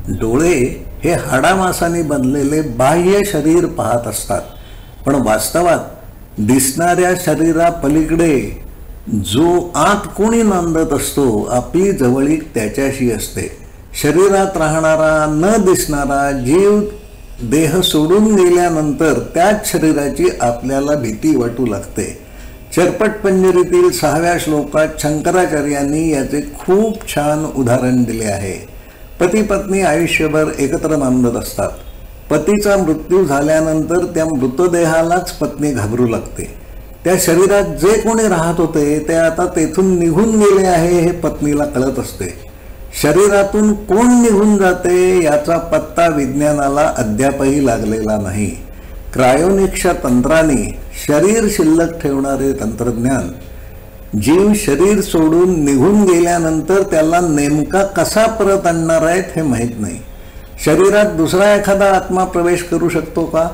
डोळे हे हाडामासाने बनलेले बाह्य शरीर पाहत असतात, पण वास्तवात दिसणाऱ्या शरीरापलीकडे जो आत कोणी नांदत असतो आपली जवळीक त्याच्याशी असते. शरीरात राहणारा न दिसणारा जीव देह सोडून गेल्यानंतर त्याच शरीराची आपल्याला भीती वाटू लागते. चरपटपंजरीतील 6व्या श्लोकात शंकराचार्यांनी याचे खूप छान उदाहरण दिले आहे. पती पत्नी आयुष्यभर एकत्र नांदत असतात. पतीचा मृत्यू झाल्यानंतर त्या मृतदेहालाच पत्नी घाबरू लागते. त्या शरीरात जे कोणी राहत होते ते आता तेथून निघून गेले आहे हे पत्नीला कळत असते. शरीरातून कोण निघून जाते याचा पत्ता विज्ञानाला अद्यापही लागलेला नाही. क्रायोनिक्सच्या तंत्राने शरीर शिल्लक ठेवणारे तंत्रज्ञान जीव शरीर सोडून निघून गेल्यानंतर त्याला नेमका कसा परत आणणार आहेत हे माहीत नाही. शरीरात दुसरा एखादा आत्मा प्रवेश करू शकतो का?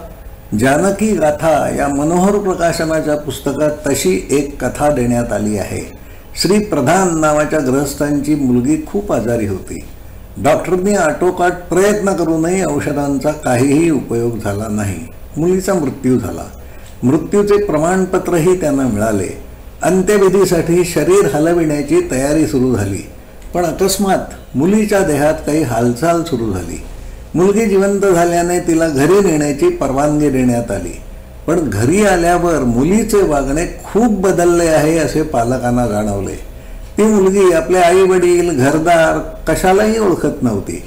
जानकी गाथा या मनोहर प्रकाशनाच्या पुस्तकात तशी एक कथा देण्यात आली आहे. श्री प्रधान नावाच्या गृहस्थांची मुलगी खूप आजारी होती. डॉक्टरनी आटोकाट प्रयत्न करूनही औषधांचा काहीही उपयोग झाला नाही. मुलीचा मृत्यू झाला. मृत्यूचे प्रमाणपत्रही त्यांना मिळाले. अंत्यविधीसाठी शरीर हलविण्याची तयारी सुरू झाली, पण अकस्मात मुलीच्या देहात काही हालचाल सुरू झाली. मुलगी जिवंत झाल्याने तिला घरी नेण्याची परवानगी देण्यात आली, पण घरी आल्यावर मुलीचे वागणे खूप बदलले आहे असे पालकांना जाणवले. ती मुलगी आपले आई वडील घरदार कशालाही ओळखत नव्हती.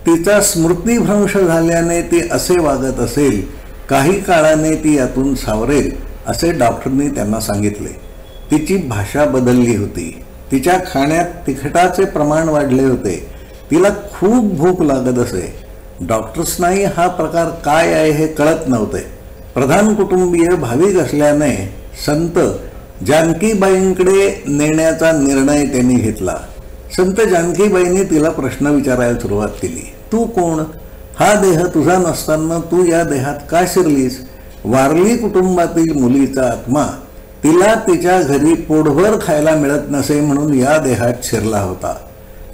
तिचा स्मृतिभ्रंश झाल्याने ती असे वागत असेल. काही काळाने ती यातून सावरेल असे डॉक्टरनी त्यांना सांगितले. तिची भाषा बदलली होती. तिच्या खाण्यात तिखटाचे प्रमाण वाढले होते. तिला खूप भूक लागत असे. डॉक्टर्सनाही हा प्रकार काय आहे हे कळत नव्हते. प्रधान कुटुंबीय भाविक असल्याने संत जानकीबाईंकडे नेण्याचा निर्णय त्यांनी घेतला. संत जानकीबाईंनी तिला प्रश्न विचारायला सुरुवात केली. तू कोण? हा देह तुझा नसताना तू या देहात का शिरलीस? वारली कुटुंबातील मुलीचा आत्मा तिला तिच्या घरी पोटभर खायला मिळत नसे म्हणून या देहात शिरला होता.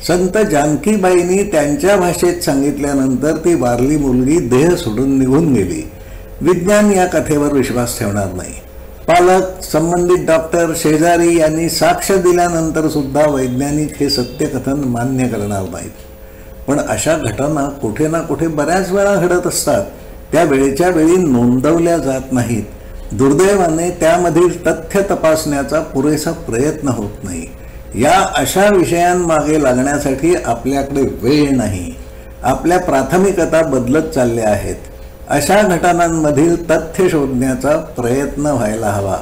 संत जानकीबाईंनी त्यांच्या भाषेत सांगितल्यानंतर ती वारली मुलगी देह सोडून निघून गेली. विज्ञान या कथेवर विश्वास ठेवणार नाही. पालक, संबंधित डॉक्टर, शेजारी यांनी साक्ष दिल्यानंतर सुद्धा वैज्ञानिक हे सत्यकथन मान्य करणार नाहीत. पण अशा घटना कुठे ना कुठे बऱ्याच वेळा घडत असतात. त्या वेळेच्या वेळी नोंदवल्या जात नाहीत. दुर्दैवाने त्यामधील तथ्य तपासण्याचा पुरेसा प्रयत्न होत नाही. या अशा विषयांमागे लागण्यासाठी आपल्याकडे वेळ नाही. आपल्या प्राथमिकता बदलत चालल्या आहेत. अशा घटनांमधील तथ्य शोधण्याचा प्रयत्न व्हायला हवा.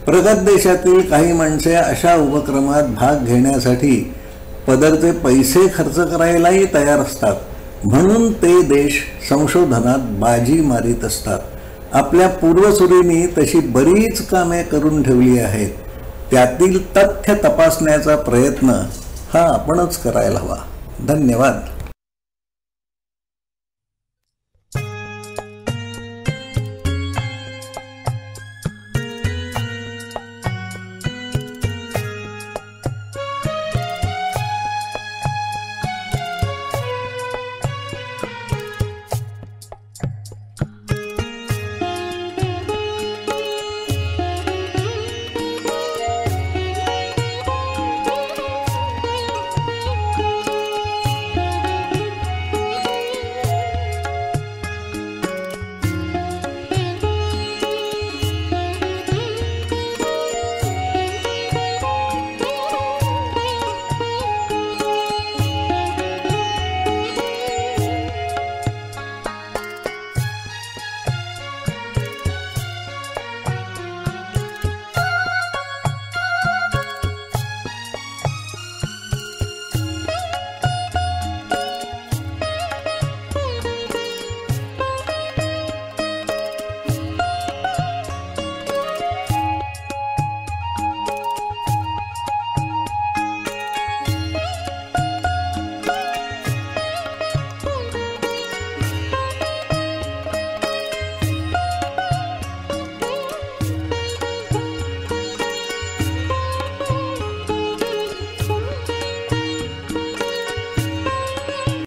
प्रगत देशातील काही माणसे अशा उपक्रमात भाग घेण्यासाठी पदरचे पैसे खर्च करायलाही तयार असतात. म्हणून ते देश संशोधनात बाजी मारीत असतात. आपल्या पूर्वसुरींनी तशी बरीच कामे करून ठेवली आहेत. त्यातील तथ्य तपासण्याचा प्रयत्न हा आपणच करायला हवा. धन्यवाद.